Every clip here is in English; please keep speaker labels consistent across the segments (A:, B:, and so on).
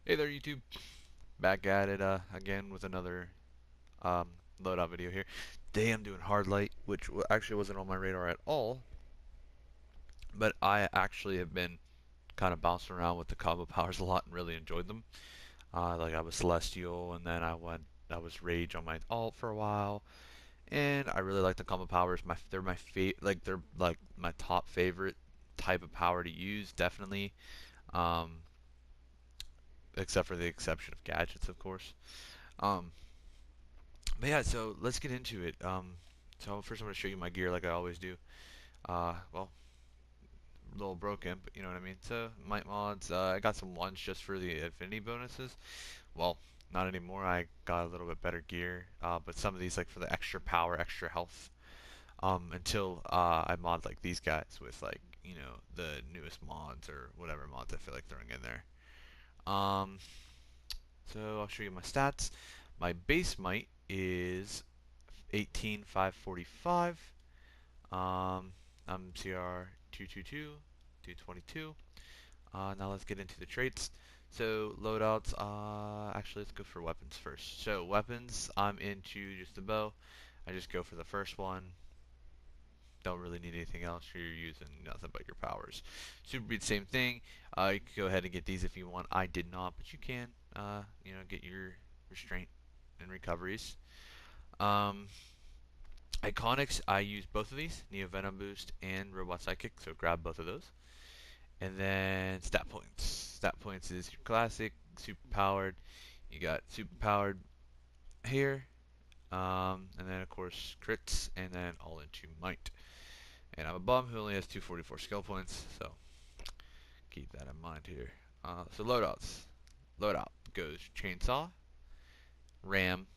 A: Hey there, YouTube. Back at it again with another loadout video here. Today I'm doing HARDLIGHT, which actually wasn't on my radar at all, but I actually have been kind of bouncing around with the combo powers a lot and really enjoyed them. Like I was Celestial, and then I was Rage on my alt for a while, and I really like the combo powers. They're my they're like my top favorite type of power to use, definitely. Um, except for the exception of gadgets, of course. Um, But yeah, so let's get into it. So first I'm going to show you my gear like I always do. Well, a little broken, but you know what I mean. So, might mods, I got some ones just for the affinity bonuses. Well, not anymore. I got a little bit better gear, but some of these like for the extra power, extra health. Until I mod like these guys with like, you know, the newest mods or whatever mods I feel like throwing in there. Um, so I'll show you my stats. My base might is 18,545. I'm CR 222, 222. Now let's get into the traits. So loadouts. Actually, let's go for weapons first. So weapons, I'm into just the bow. I just go for the first one. Don't really need anything else. You're using nothing but your powers. Super beat, same thing. You can go ahead and get these if you want. I did not, but you can. You know, get your restraint and recoveries. Um, Iconics, I use both of these, Neo Venom Boost and Robot Psychic, so grab both of those. And then stat points. Stat points is your classic, super powered. You got super powered here, and then of course crits, and then all into might. And I'm a bum who only has 244 skill points, so keep that in mind here. So loadouts. Loadout goes Chainsaw, Ram,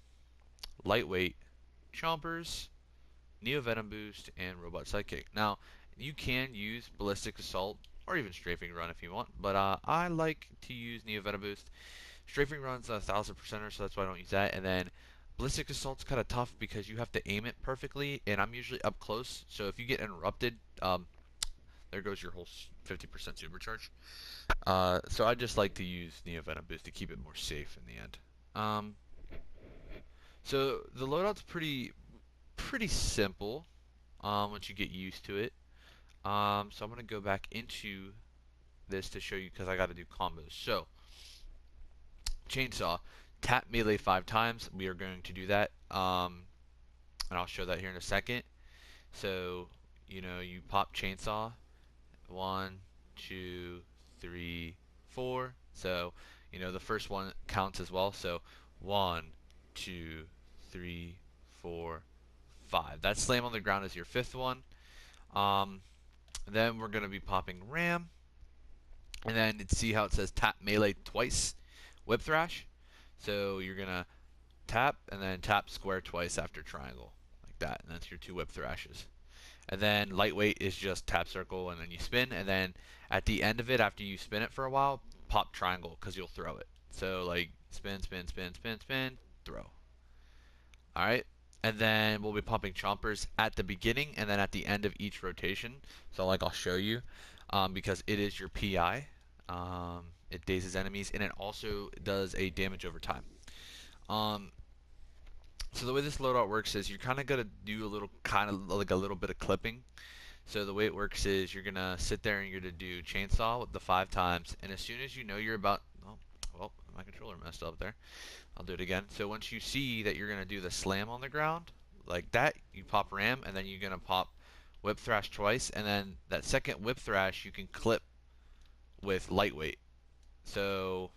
A: Lightweight, Chompers, Neo Venom Boost, and Robot Sidekick. Now, you can use Ballistic Assault or even Strafing Run if you want, but I like to use Neo Venom Boost. Strafing Run's 1,000%er, so that's why I don't use that. And then Ballistic Assault's kind of tough because you have to aim it perfectly, and I'm usually up close, so if you get interrupted, there goes your whole 50% supercharge. So I just like to use Neo Venom Boost to keep it more safe in the end. So the loadout's pretty simple once you get used to it. So I'm going to go back into this to show you because I got to do combos. So, Chainsaw, tap melee 5 times. We are going to do that. And I'll show that here in a second. So, you know, you pop Chainsaw. 1, 2, 3, 4. So, you know, the first one counts as well. So, 1, 2, 3, 4, 5. That slam on the ground is your fifth one. Then we're going to be popping Ram. And then see how it says tap melee twice, whip thrash. So you're going to tap and then tap square twice after triangle. Like that. And that's your 2 whip thrashes. And then lightweight is just tap circle and then you spin. And then at the end of it, after you spin it for a while, pop triangle because you'll throw it. So like spin, spin, spin, spin, spin, throw. Alright. And then we'll be popping chompers at the beginning and then at the end of each rotation. So like I'll show you because it is your PI. It dazes enemies and it also does a damage over time. So the way this loadout works is you're kind of gonna do a little a little bit of clipping. So the way it works is you're gonna sit there and you're gonna do chainsaw with the 5 times, and as soon as you know you're about, oh, well, my controller messed up there. I'll do it again. So once you see that you're gonna do the slam on the ground like that, you pop ram, and then you're gonna pop whip thrash twice, and then that second whip thrash you can clip with lightweight. So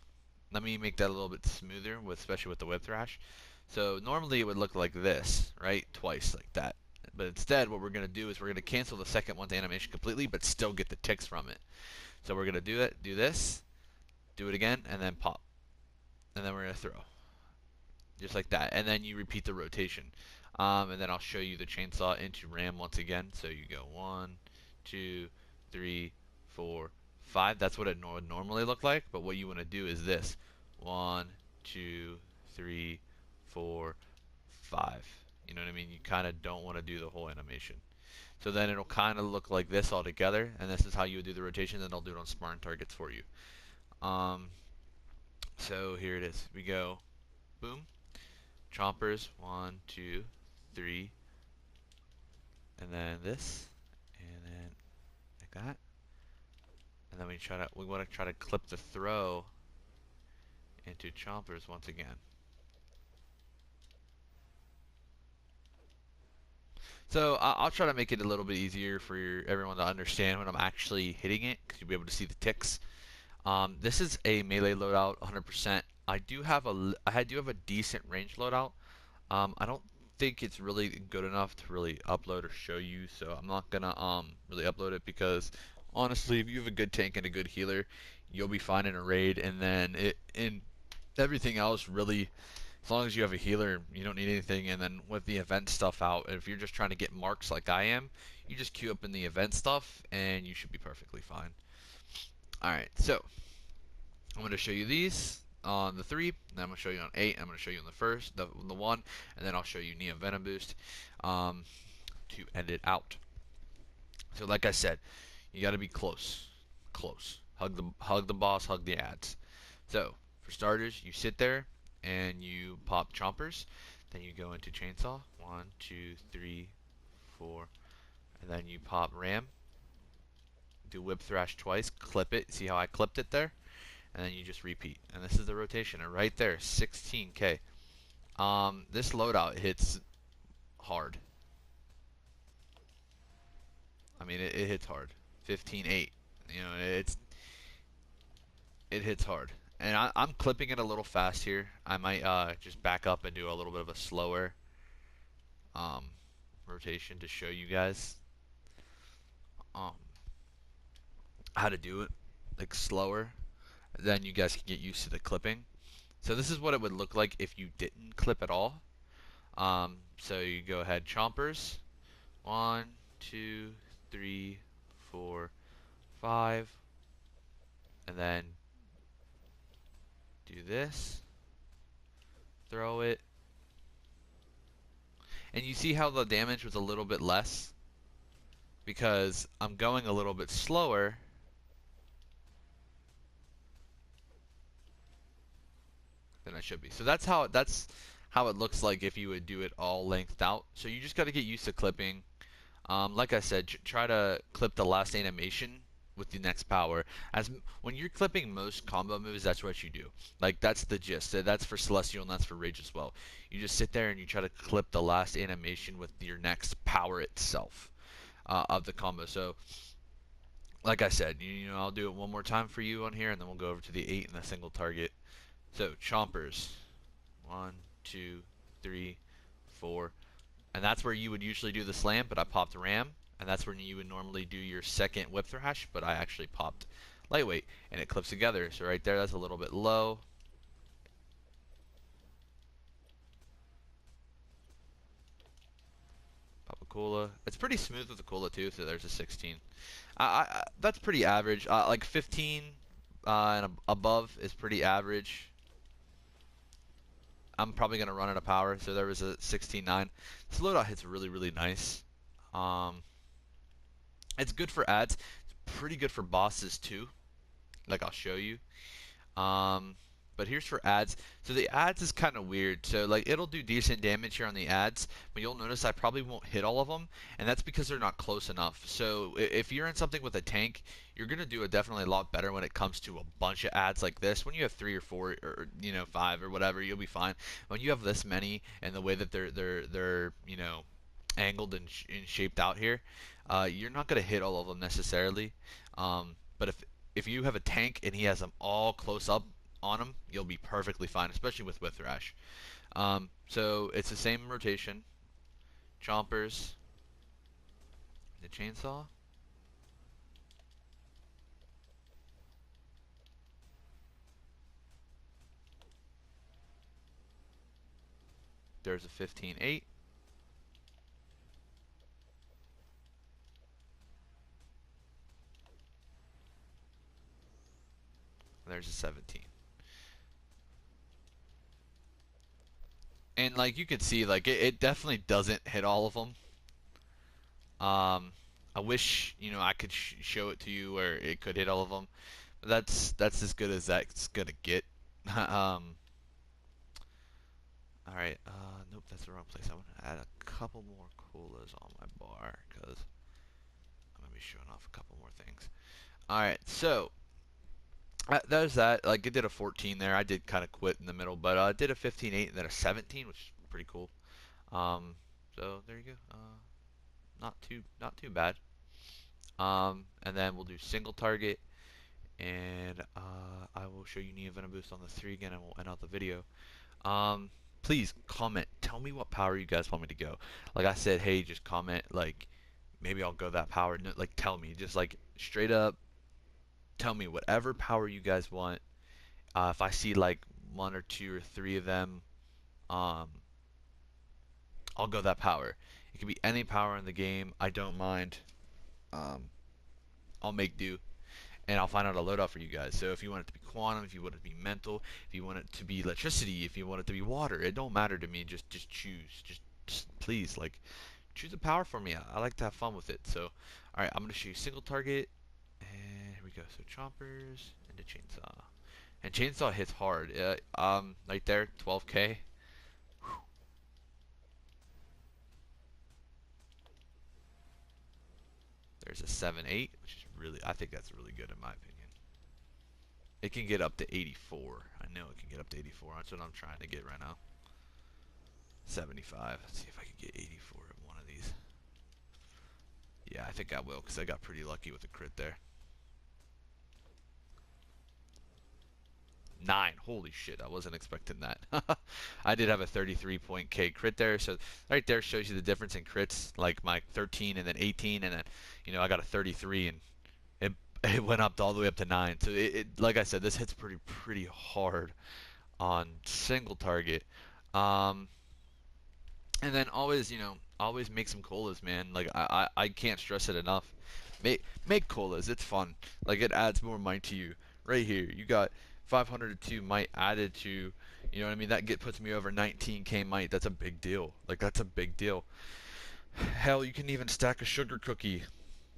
A: let me make that a little bit smoother, especially with the whip thrash. So normally it would look like this, right? Twice like that. But instead what we're going to do is we're going to cancel the second one's animation completely but still get the ticks from it. So we're going to do this, do it again, and then pop. And then we're going to throw. Just like that. And then you repeat the rotation. And then I'll show you the chainsaw into ram once again. So you go 1, 2, 3, 4, 5. That's what it would normally look like. But what you want to do is this. 1, 2, 3, 4, 5. You know what I mean? You kind of don't want to do the whole animation. So then it'll kind of look like this all together, and this is how you would do the rotation, and I'll do it on Spartan targets for you. So here it is. We go, boom, chompers, 1, 2, 3, and then this, and then like that, and then we want to try to clip the throw into chompers once again. So I'll try to make it a little bit easier for everyone to understand when I'm actually hitting it, because you'll be able to see the ticks. This is a melee loadout, 100%. I do have a decent range loadout. I don't think it's really good enough to really upload or show you, so I'm not gonna really upload it, because honestly, if you have a good tank and a good healer, you'll be fine in a raid, and then everything else really, as long as you have a healer, you don't need anything. And then with the event stuff out, if you're just trying to get marks like I am, you just queue up in the event stuff and you should be perfectly fine. Alright, so I'm going to show you these on the 3, then I'm going to show you on 8, I'm going to show you on the first, the 1, and then I'll show you Neon Venom Boost to end it out. So like I said, you got to be close. Close. Hug the boss, hug the ads. So, for starters, you sit there and you pop chompers, then you go into chainsaw, 1, 2, 3, 4, and then you pop ram, do whip thrash twice, clip it, see how I clipped it there, and then you just repeat. And this is the rotation, and right there, 16k. This loadout hits hard. I mean, it hits hard. 15-8. You know, it hits hard. And I'm clipping it a little fast here. I might just back up and do a little bit of a slower um, rotation to show you guys um, how to do it, like slower. Then you guys can get used to the clipping. So this is what it would look like if you didn't clip at all. So you go ahead, chompers, 1, 2, 3, 4, 5, and then do this, throw it, and you see how the damage was a little bit less because I'm going a little bit slower than I should be. So that's how it looks like if you would do it all lengthed out. So you just got to get used to clipping. Like I said, try to clip the last animation with the next power. When you're clipping most combo moves, that's what you do. Like, that's the gist. That's for Celestial and that's for Rage as well. You just sit there and you try to clip the last animation with your next power itself of the combo. So, like I said, you know, I'll do it one more time for you on here, and then we'll go over to the 8 and the single target. So, chompers. 1, 2, 3, 4. And that's where you would usually do the slam, but I popped ram. And that's when you would normally do your second whip thrash, but I actually popped lightweight, and it clips together. So right there, that's a little bit low. Pop a Kula. It's pretty smooth with the Kula too, so there's a 16. That's pretty average. Like 15 and above is pretty average. I'm probably going to run out of power, so there was a 16-9. This loadout hits really, really nice. It's good for ads. It's pretty good for bosses too, like I'll show you. But here's for ads. So the ads is kind of weird. So like it'll do decent damage here on the ads, but you'll notice I probably won't hit all of them, and that's because they're not close enough. So if you're in something with a tank, you're gonna do definitely a lot better when it comes to a bunch of ads like this. When you have 3 or 4 or 5 or whatever, you'll be fine. When you have this many and the way that they're angled and shaped out here, you're not gonna hit all of them necessarily. But if you have a tank and he has them all close up on him, you'll be perfectly fine, especially with Whip Thrash. So it's the same rotation. Chompers. The chainsaw. There's a 15-8. There's a 17. And like you can see, like it definitely doesn't hit all of them. I wish I could show it to you where it could hit all of them. But that's as good as that's gonna get. All right. Nope, that's the wrong place. I'm gonna add a couple more colas on my bar because I'm gonna be showing off a couple more things. All right, so there's that. Like, I did a 14 there. I did kind of quit in the middle, but I did a 15-8 and then a 17, which is pretty cool. Um, so there you go. Not too bad. And then we'll do single target, and I will show you Neo Venom Boost on the 3 again, and we'll end out the video. Um, Please comment. Tell me what power you guys want me to go. Like I said, hey, just comment. Like, maybe I'll go that power. No, like, tell me. Just like straight up, tell me whatever power you guys want. If I see like 1 or 2 or 3 of them, um, I'll go that power. It can be any power in the game. I don't mind. Um, I'll make do, and I'll find out a loadout for you guys. So if you want it to be quantum, if you want it to be mental, if you want it to be electricity, if you want it to be water, it don't matter to me. Just choose. Just please, like, choose a power for me. I like to have fun with it. So, all right, I'm gonna show you single target, and here we go. So chompers and the chainsaw, and chainsaw hits hard. Right there, 12K. There's a 7-8, which is really, I think that's really good in my opinion. It can get up to 84. I know it can get up to 84. That's what I'm trying to get right now. 75. Let's see if I can get 84 at one of these. Yeah, I think I will because I got pretty lucky with the crit there. 9. Holy shit, I wasn't expecting that. I did have a 33 K crit there, so right there shows you the difference in crits, like my 13 and then 18, and then, you know, I got a 33, and it, it went up all the way up to 9. So like I said, this hits pretty hard on single target. Um, and then always, you know, always make some colas, man. Like I can't stress it enough. Make colas. It's fun. Like, it adds more might to you. Right here, you got 502 might added to, you know what I mean? That puts me over 19K might. That's a big deal. Like, that's a big deal. Hell, you can even stack a sugar cookie.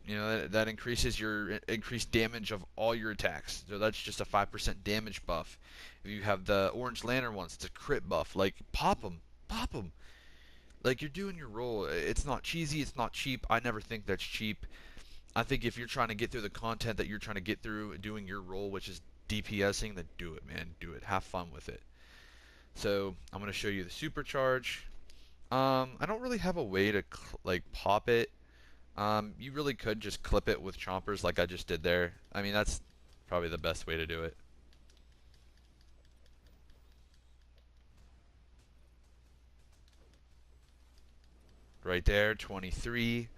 A: You know, that increases your increased damage of all your attacks. So that's just a 5% damage buff. If you have the Orange Lantern ones, it's a crit buff. Like, pop them. Pop them. Like, you're doing your role. It's not cheesy. It's not cheap. I never think that's cheap. I think if you're trying to get through the content that you're trying to get through doing your role, which is DPSing, then do it, man. Do it. Have fun with it. So I'm going to show you the supercharge. I don't really have a way to like pop it. You really could just clip it with chompers like I just did there. I mean, that's probably the best way to do it. Right there, 23.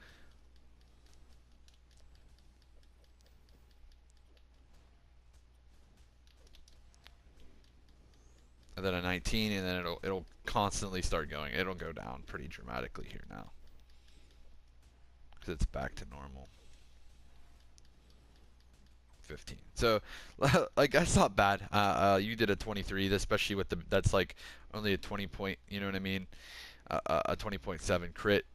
A: And then a 19, and then it'll constantly start going. It'll go down pretty dramatically here now, because it's back to normal. 15. So, like, that's not bad. You did a 23, especially with that's like only a 20 point. You know what I mean? A 20.7 crit.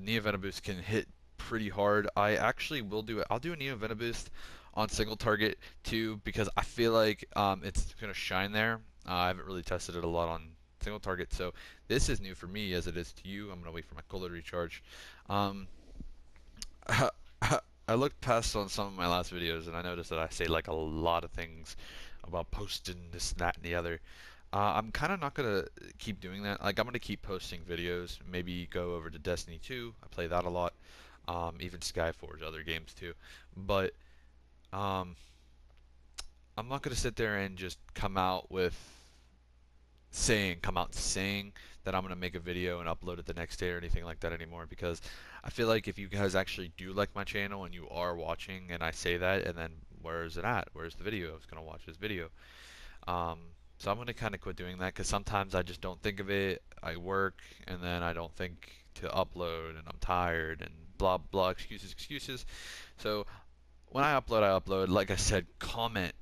A: Neo Venom Boost can hit pretty hard. I actually will do it. I'll do a Neo Venom Boost on single target too, because I feel like it's gonna shine there. I haven't really tested it a lot on single target, so this is new for me as it is to you. I'm gonna wait for my cola to recharge. Um, I looked past on some of my last videos, and I noticed that I say like a lot of things about posting this, that, and the other. I'm kind of not gonna keep doing that. Like, I'm gonna keep posting videos. Maybe go over to Destiny 2. I play that a lot. Even Skyforge, other games too. But um, I'm not gonna sit there and just come out saying that I'm gonna make a video and upload it the next day or anything like that anymore, because I feel like if you guys actually do like my channel and you are watching and I say that, and then where's it at? Where's the video? I was gonna watch this video. Um, so I'm gonna kind of quit doing that, because sometimes I just don't think of it. I work and then I don't think to upload, and I'm tired and blah blah, excuses. So when I upload. Like I said, comment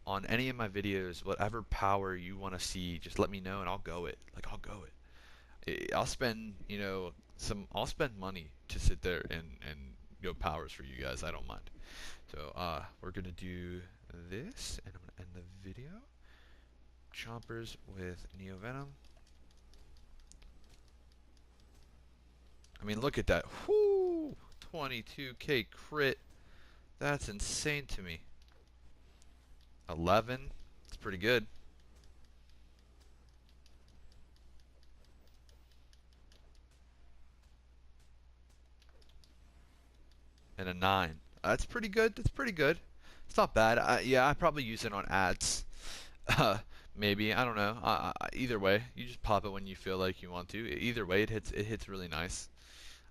A: on any of my videos, whatever power you want to see, just let me know and I'll go it. Like, I'll go it. I'll spend, you know, I'll spend money to sit there and go powers for you guys. I don't mind. So we're gonna do this, and I'm gonna end the video. chompers with Neo Venom. I mean, look at that. Whoo! 22k crit. That's insane to me. 11. It's pretty good. And a 9. That's pretty good. That's pretty good. It's not bad. Yeah, I probably use it on ads. Maybe. I don't know. Either way, you just pop it when you feel like you want to. Either way, it hits really nice.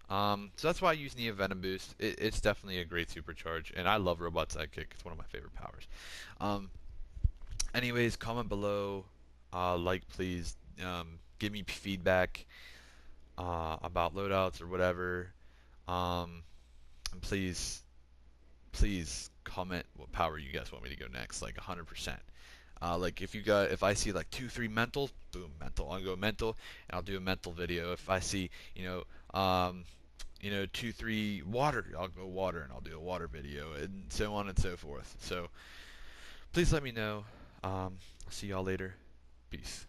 A: So that's why I use Neo Venom Boost. It's definitely a great supercharge, and I love Robot Sidekick. It's one of my favorite powers. Anyways, comment below, like please, give me feedback about loadouts or whatever. And please comment what power you guys want me to go next, like 100%. Like if I see like 2-3 mental, boom, mental. I'll go mental, and I'll do a mental video. If I see, 2-3 water, I'll go water, and I'll do a water video, and so on and so forth. So please let me know. I'll see y'all later. Peace.